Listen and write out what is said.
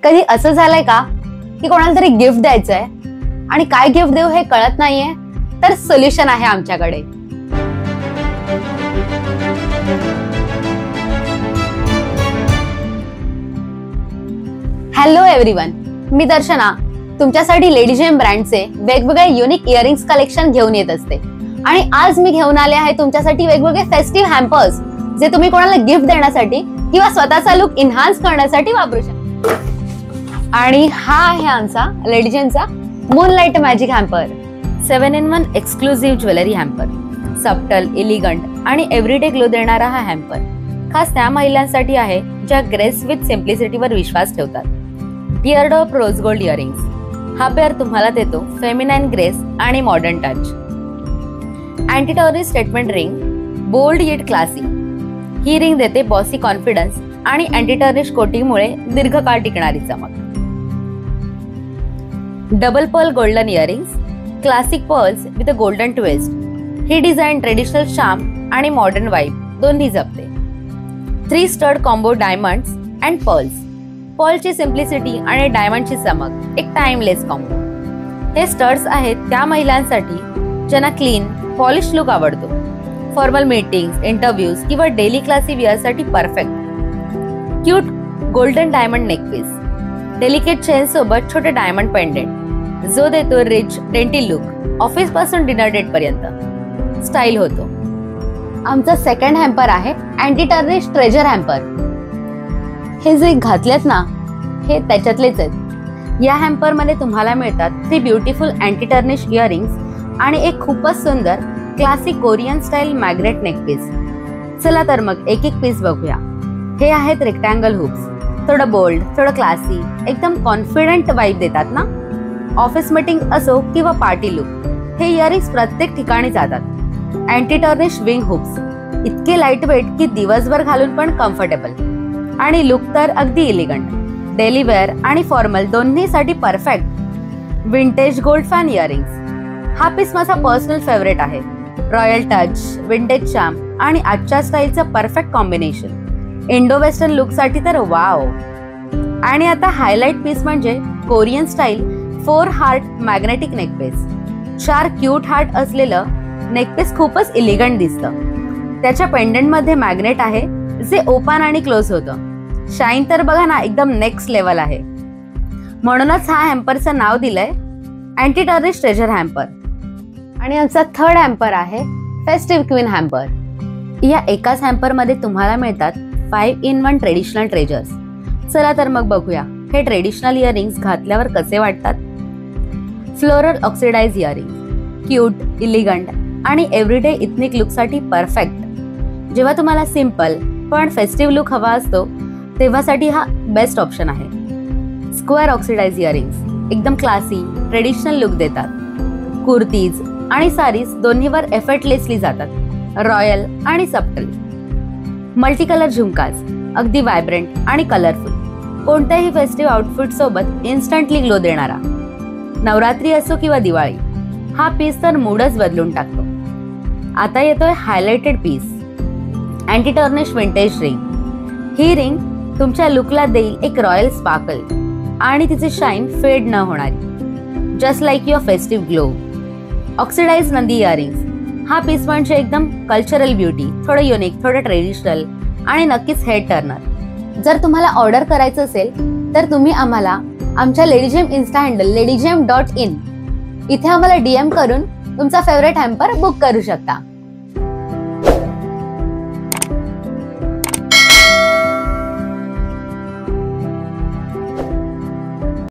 कधी असं झालंय का की कोणाला तरी गिफ्ट द्यायचंय आणि काय गिफ्ट देऊ हे कळत नाहीये? तर सोल्युशन आहे आमच्याकडे. हॅलो एव्हरीवन, मी दर्शना तुमच्यासाठी लेडी जेम ब्रँडचे वेगवेगळे युनिक इयरिंग्स कलेक्शन घेऊन येत असते. आणि आज मी घेऊन आले आहे तुमच्यासाठी वेगवेगळे फेस्टिव्ह हॅम्पर्स, जे तुम्ही कोणाला गिफ्ट देण्यासाठी किंवा स्वतःचा लुक इन्हान्स करण्यासाठी वापरू शकता. आणि हा आहे आमचा लेडी जेमचा moonlight magic hamper. 7-in-1 exclusive jewellery hamper. Subtle, elegant आणि एव्हरीडे ग्लो देणारा हा हॅम्पर खास त्या महिलांसाठी आहे ज्या ग्रेस विथ सिम्प्लिसिटीवर विश्वास ठेवतात. Teardrop rose gold earrings. हा पेअर तुम्हाला देतो फेमिनाइन ग्रेस आणि modern touch. Anti tarnish statement ring, bold yet classy. ही रिंग देते बॉसी कॉन्फिडन्स आणि अँटी टर्निश कोटिंगमुळे दीर्घकाळ टिकणारी चमक. Double pearl golden earrings. Classic pearls with a golden twist. ही डिझाईन ट्रेडिशनल शार्म आणि मॉडर्न वाइब दोन्ही जपते. 3 stud combo diamonds and pearls. पर्लची सिम्प्लिसिटी आणि डायमंडची चमक एक टाइमलेस कॉम्बो. हे स्टड्स आहेत त्या महिलांसाठी ज्यांना क्लीन, पॉलिश लुक आवडतो. फॉर्मल मीटिंग्स, इंटरव्ह्यूज किंवा डेली क्लासी वेअरसाठी perfect. Cute golden diamond neckpiece. Delicate chain सोबत छोटे डायमंड पेंडेंट जो देतो रिच डेंटी लुक. ऑफिस पासून डिनर डेट पर्यंत स्टाईल होतो. आमचा सेकंड हॅम्पर आहे अँटी टर्निश ट्रेजर हॅम्पर. हे जे घातलेत ना, हे त्याच्यातलेच आहेत. या हॅम्पर मध्ये तुम्हाला मिळतात 3 ब्युटिफुल अँटी टर्निश इयरिंग्स आणि एक खूपच सुंदर classic Korean style magnet neckpiece. चला तर मग एक एक पीस बघूया. हे आहेत रेक्टँगल हुक्स. थोडं बोल्ड, थोडं क्लासी, एकदम कॉन्फिडंट वाइब देतात ना. ऑफिस मीटिंग असो किंवा पार्टी लुक, हे इयरिंग्स प्रत्येक ठिकाणी जातात. Anti tarnish wing hooks. इतके लाईट वेट की दिवसभर घालून पण कम्फर्टेबल. आणि लुक तर अगदी एलिगंट. डेली वेअर आणि फॉर्मल दोन्हीसाठी perfect. Vintage gold fan earrings. हा पीस माझा पर्सनल फेवरेट आहे. रॉयल टच, विंटेज चार्म आणि आजच्या स्टाईलचं perfect combination. Indo western look साठी तर वाव. आणि आता हायलाइट पीस म्हणजे Korean style 4 heart magnetic neckpiece. 4 cute heart असलेलं नेकपीस खूपच एलिगंट दिसतं. त्याच्या पेंडंट मध्ये मॅग्नेट आहे जे ओपन आणि क्लोज होतं. शाईन तर बघा ना, एकदम नेक्स्ट लेवल आहे. म्हणूनच हा हॅम्परचं नाव दिलंय अँटी टर्निश ट्रेजर हॅम्पर. आणि आमचा थर्ड हॅम्पर आहे फेस्टिव्ह क्वीन हॅम्पर. या एकाच हॅम्पर मध्ये तुम्हाला मिळतात 5-in-1 ट्रेडिशनल ट्रेजर्स. चला तर मग बघूया हे ट्रेडिशनल इयरिंग्स घातल्यावर कसे वाटतात. Floral oxidise earrings. क्यूट, इलिगंट आणि एव्हरीडे इथनिक लुक साठी परफेक्ट. जेव्हा तुम्हाला सिंपल पण फेस्टिव्ह लुक हवा असतो तेव्हासाठी हा बेस्ट ऑप्शन आहे. Square oxidise earrings. एकदम क्लासी, ट्रेडिशनल लुक देतात. कुर्तीज आणि सारीज दोन्हीवर एफर्टलेसली जातात. रॉयल आणि सबटल. Multi colour झुमकाज. अगदी व्हायब्रंट आणि कलरफुल. कोणत्याही फेस्टिव्ह आउटफिट सोबत इन्स्टंटली ग्लो देणारा. नवरात्री असो किंवा दिवाळी, हा पीस तर मूडच बदलून टाकतो. आता येतोय highlighted piece. Anti tarnish vintage ring. ही रिंग तुमच्या लुकला देईल एक रॉयल स्पार्कल आणि तिचे शाईन फेड न होणारी. Just like your festive glow. Oxidise Nandi earrings. हा पीस म्हणजे एकदम कल्चरल ब्युटी. थोडं युनिक, थोडं ट्रेडिशनल आणि नक्कीच हेड टर्नर. जर तुम्हाला ऑर्डर करायचं असेल तर तुम्ही आम्हाला आमच्या लेडीजेम इन्स्टा हँडल ledyjem.in इथे आम्हाला DM करून तुमचा फेवरेट हॅम्पर बुक करू शकता.